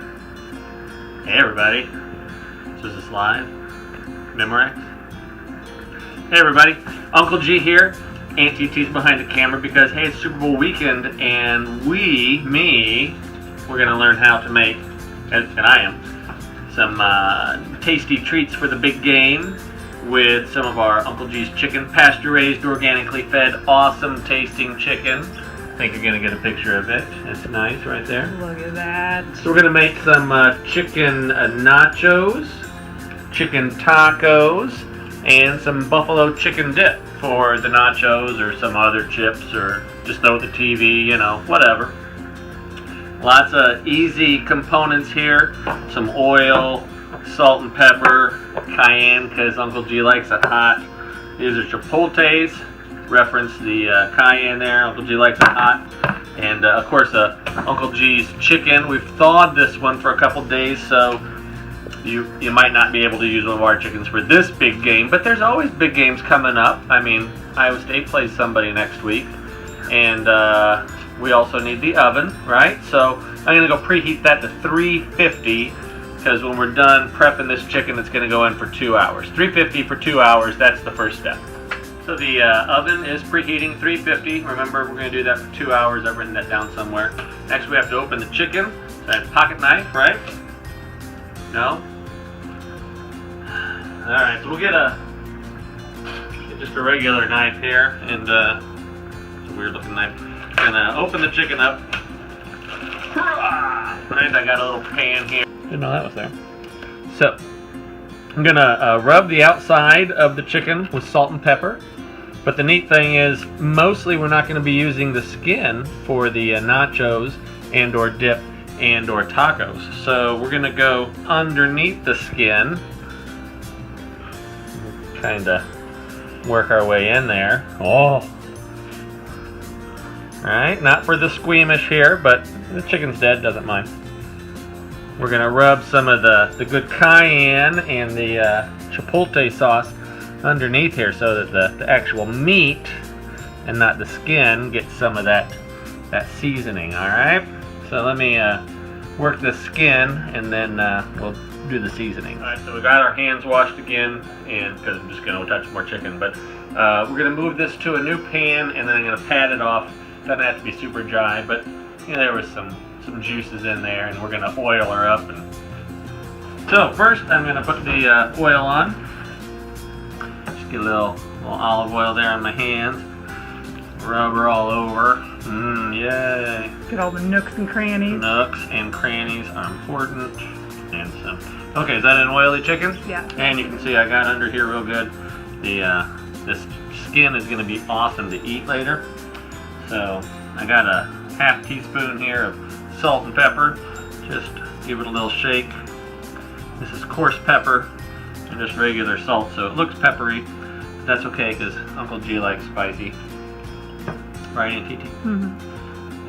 Hey everybody, so is this live? Memorex? Hey everybody, Uncle G here. Auntie T's behind the camera because hey, it's Super Bowl weekend and we're gonna learn how to make, and I am, some tasty treats for the big game with some of our Uncle G's chicken, pasture-raised, organically fed, awesome tasting chicken. I think you're gonna get a picture of it. It's nice right there. Look at that. So we're gonna make some chicken nachos, chicken tacos, and some buffalo chicken dip for the nachos or some other chips or just throw the TV, you know, whatever. Lots of easy components here. Some oil, salt and pepper, cayenne because Uncle G likes it hot. These are chipotles. Reference the cayenne there. Uncle G likes it hot. And of course Uncle G's chicken. We've thawed this one for a couple days, so you might not be able to use one of our chickens for this big game, but there's always big games coming up. I mean, Iowa State plays somebody next week, and we also need the oven, right? So I'm gonna go preheat that to 350 because when we're done prepping this chicken, it's gonna go in for 2 hours. 350 for 2 hours. That's the first step. So the oven is preheating 350. Remember, we're going to do that for 2 hours. I've written that down somewhere. Next, we have to open the chicken. So I have a pocket knife, right? No? Alright, so we'll get just a regular knife here. And it's a weird looking knife. I'm going to open the chicken up. Right, I got a little pan here. Didn't know that was there. So, I'm going to rub the outside of the chicken with salt and pepper. But the neat thing is, mostly we're not going to be using the skin for the nachos and or dip and or tacos. So we're going to go underneath the skin. Kind of work our way in there. Oh! Alright, not for the squeamish here, but the chicken's dead, doesn't mind. We're going to rub some of the good cayenne and the chipotle sauce underneath here so that the actual meat and not the skin gets some of that seasoning, alright? So let me work the skin and then we'll do the seasoning. Alright, so we got our hands washed again, and because I'm just going to touch more chicken, but we're going to move this to a new pan and then I'm going to pat it off. Doesn't have to be super dry, but you know, there was some juices in there, and we're going to oil her up. And so first I'm going to put the oil on. Just get a little olive oil there on my hands. Rub her all over. Yay. Get all the nooks and crannies. Nooks and crannies are important. And some. Okay, is that an oily chicken? Yeah. And you can see I got under here real good. This skin is going to be awesome to eat later. So I got a half teaspoon here of salt and pepper. Just give it a little shake. This is coarse pepper and just regular salt, so it looks peppery. But that's okay because Uncle G likes spicy. Right, Auntie T? Mm-hmm.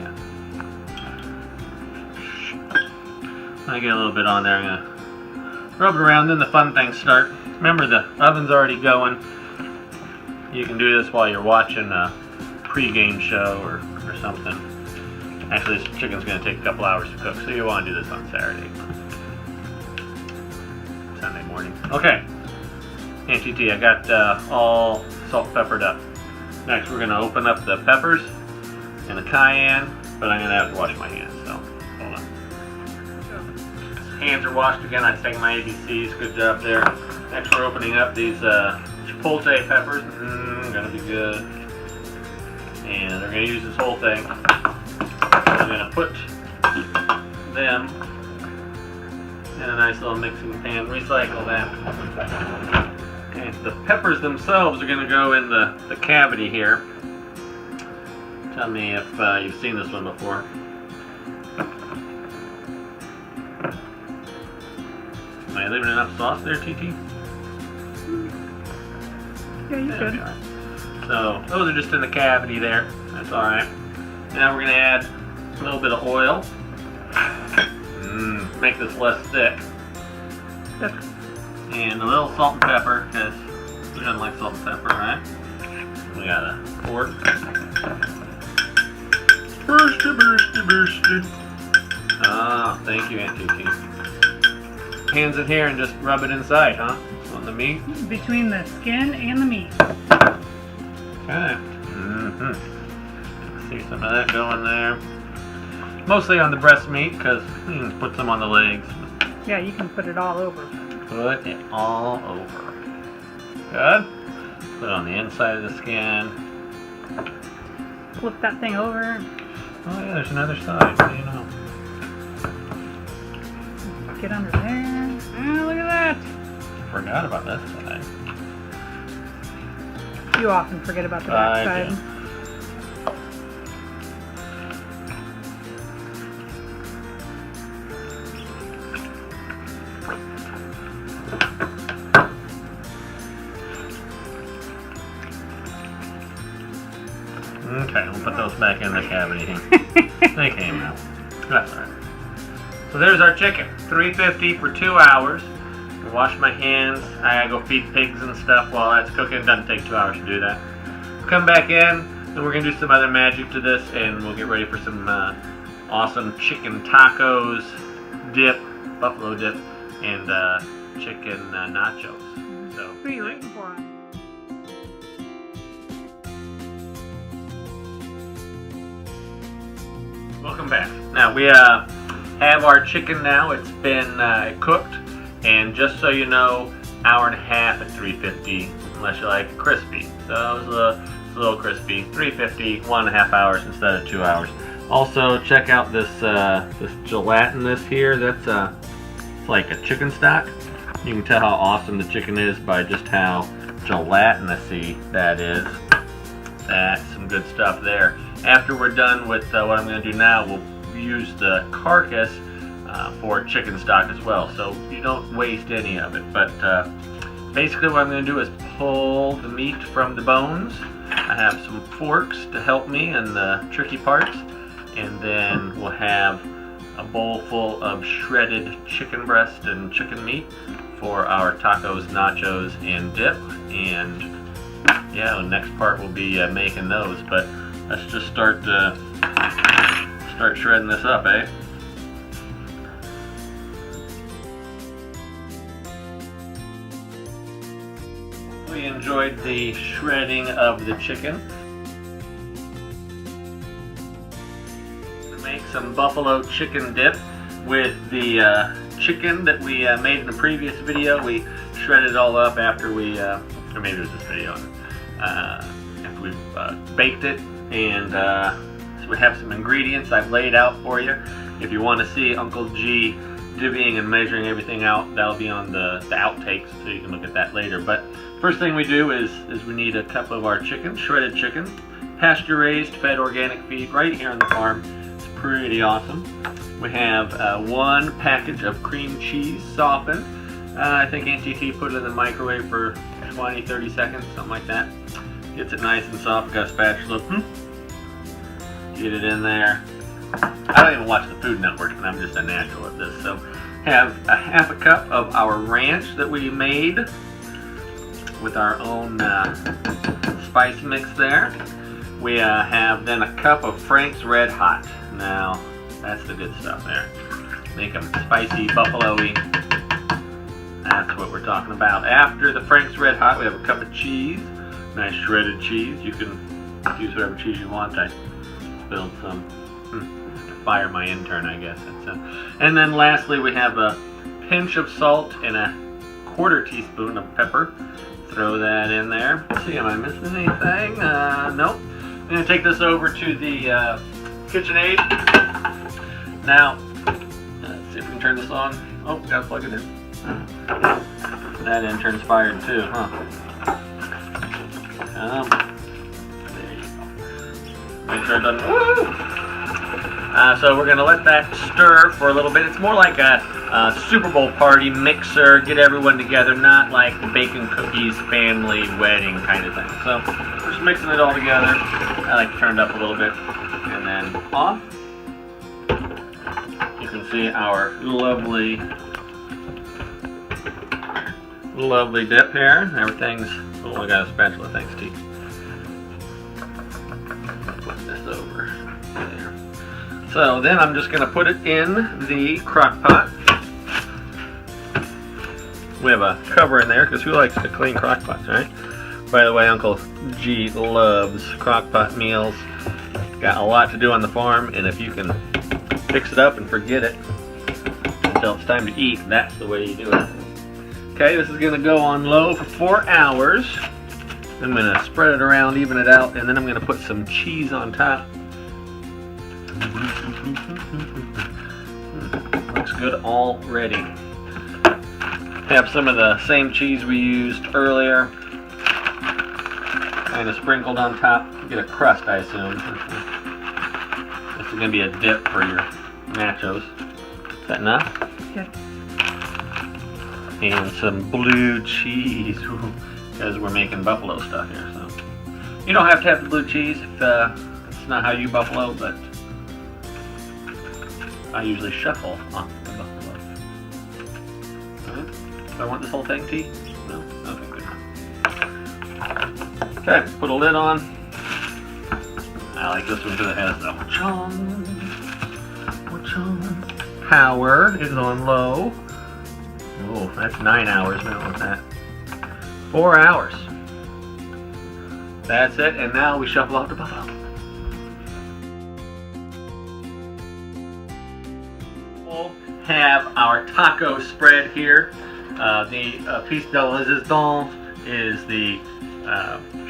Yeah. I get a little bit on there. I'm gonna rub it around. Then the fun things start. Remember, the oven's already going. You can do this while you're watching a pre-game show or something. Actually, this chicken's going to take a couple hours to cook, so you want to do this on Saturday. Sunday morning. Okay. Auntie T, I got all salt peppered up. Next, we're going to open up the peppers and the cayenne, but I'm going to have to wash my hands, so hold on. Hands are washed again. I take my ABCs. Good job there. Next, we're opening up these chipotle peppers. Going to be good. And they're going to use this whole thing. I'm going to put them in a nice little mixing pan, recycle that. And the peppers themselves are going to go in the cavity here. Tell me if you've seen this one before. Am I leaving enough sauce there, TT? Yeah, you could. So those are just in the cavity there. That's alright. Now we're going to add a little bit of oil. Make this less thick. And a little salt and pepper, because who doesn't like salt and pepper, right? We got a fork. Bursty. Oh, thank you, Aunt Titi. Hands in here and just rub it inside, huh? On the meat. Between the skin and the meat. Okay. See some of that going there. Mostly on the breast meat, because you can put some on the legs. Yeah, you can put it all over. Put it all over. Good. Put it on the inside of the skin. Flip that thing over. Oh yeah, there's another side. What do you know? Get under there. Oh, look at that. Forgot about that side. You often forget about the back I side. do. Okay, we'll put those back in the cavity. They came out. That's alright. So there's our chicken. $3.50 for 2 hours. I wash my hands. I go feed pigs and stuff while that's cooking. It doesn't take 2 hours to do that. Come back in, and we're going to do some other magic to this, and we'll get ready for some awesome chicken tacos, dip, buffalo dip, and chicken nachos. So, Who are you rooting for? welcome back. Now we have our chicken now. It's been cooked, and just so you know, hour and a half at $3.50, unless you like it crispy. So it was a little crispy. $3.50, 1.5 hours instead of 2 hours. Also, check out this this gelatinous here. That's it's like a chicken stock. You can tell how awesome the chicken is by just how gelatinousy that is. That's some good stuff there. After we're done with what I'm going to do now, we'll use the carcass for chicken stock as well, so you don't waste any of it. But basically what I'm going to do is pull the meat from the bones. I have some forks to help me in the tricky parts, and then we'll have a bowl full of shredded chicken breast and chicken meat for our tacos, nachos, and dip. And yeah, the next part will be making those, but let's just start shredding this up, eh? We enjoyed the shredding of the chicken. To make some buffalo chicken dip with the chicken that we made in the previous video. We shredded it all up after we, or maybe it was this video, after we baked it. And so we have some ingredients I've laid out for you. If you want to see Uncle G divvying and measuring everything out, that'll be on the outtakes, so you can look at that later. But first thing we do is we need a cup of our chicken, shredded chicken, pasture raised, fed organic feed right here on the farm. It's pretty awesome. We have 1 package of cream cheese softened. I think Aunt TT put it in the microwave for 20-30 seconds, something like that. Gets it nice and soft. Got a spatula. Get it in there. I don't even watch the Food Network, and I'm just a natural at this. So have a half a cup of our ranch that we made with our own spice mix there. We have then a cup of Frank's Red Hot. Now, that's the good stuff there. Make them spicy, buffalo-y. That's what we're talking about. After the Frank's Red Hot, we have a cup of cheese. Nice shredded cheese. You can use whatever cheese you want. I spilled some. Fire my intern, I guess. And then lastly, we have a pinch of salt and a 1/4 teaspoon of pepper. Throw that in there. Let's see, am I missing anything? Nope. I'm going to take this over to the KitchenAid. Now, let's see if we can turn this on. Oh, gotta plug it in. That intern's fired too, huh? There you go. Make sure it doesn't. Woo! So we're going to let that stir for a little bit. It's more like a Super Bowl party mixer, get everyone together, not like the bacon cookies family wedding kind of thing. So we're just mixing it all together. I like to turn it up a little bit, and then off. You can see our lovely dip here. Everything's, oh, I got a spatula, thanks T. Put this over there. So then I'm just going to put it in the crock pot. We have a cover in there because who likes to clean crock pots, right? By the way, Uncle G loves crock pot meals. Got a lot to do on the farm, and if you can fix it up and forget it until it's time to eat, that's the way you do it. Okay, this is going to go on low for 4 hours. I'm going to spread it around, even it out, and then I'm going to put some cheese on top. Looks good already. Have some of the same cheese we used earlier, kind of sprinkled on top. Get a crust, I assume. This is going to be a dip for your nachos. Is that enough? Okay. And some blue cheese, because we're making buffalo stuff here. So you don't have to have the blue cheese if it's not how you buffalo, but I usually shuffle on the buffalo. Right. Do I want this whole thing, T? No? Okay, good. Okay, put a lid on. I like this one because it has the power is on low. Oh, that's 9 hours. We don't want that. 4 hours. That's it, and now we shuffle off the buffalo. We'll have our taco spread here. The piece de resistance is the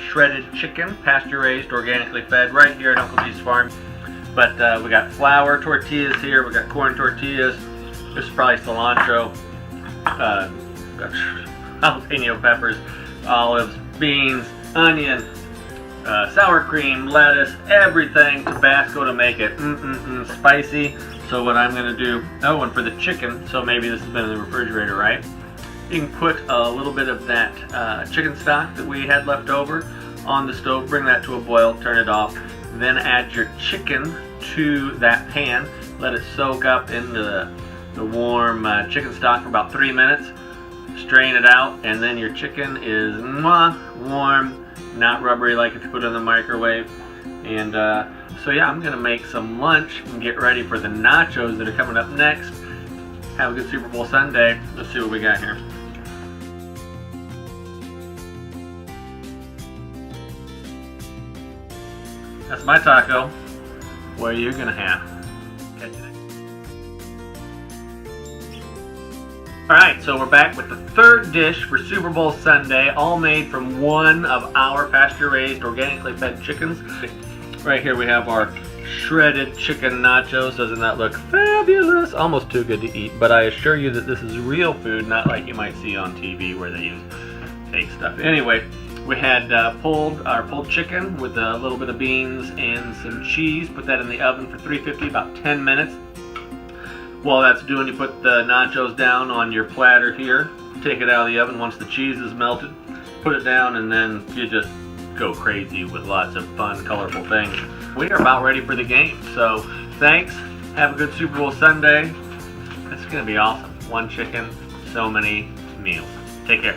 shredded chicken, pasture-raised, organically fed, right here at Uncle G's farm. But we got flour tortillas here. We got corn tortillas. This is probably cilantro. Got jalapeno peppers, olives, beans, onion, sour cream, lettuce, everything Tabasco to make it spicy. So what I'm going to do, oh, and for the chicken, so maybe this has been in the refrigerator, right? You can put a little bit of that chicken stock that we had left over on the stove, bring that to a boil, turn it off, then add your chicken to that pan, let it soak up into the warm chicken stock for about 3 minutes, strain it out, and then your chicken is warm, not rubbery like if you put it in the microwave. And so yeah, I'm gonna make some lunch and get ready for the nachos that are coming up next. Have a good Super Bowl Sunday. Let's see what we got here. That's my taco. What are you gonna have? Catch you next. Alright, so we're back with the third dish for Super Bowl Sunday, all made from one of our pasture-raised, organically fed chickens. Right here we have our shredded chicken nachos. Doesn't that look fabulous? Almost too good to eat, but I assure you that this is real food, not like you might see on TV where they use fake stuff. Anyway, we had pulled chicken with a little bit of beans and some cheese. Put that in the oven for 350, about 10 minutes. While that's doing, you put the nachos down on your platter here. Take it out of the oven once the cheese is melted. Put it down, and then you just go crazy with lots of fun, colorful things. We are about ready for the game. So thanks. Have a good Super Bowl Sunday. It's going to be awesome. One chicken, so many meals. Take care.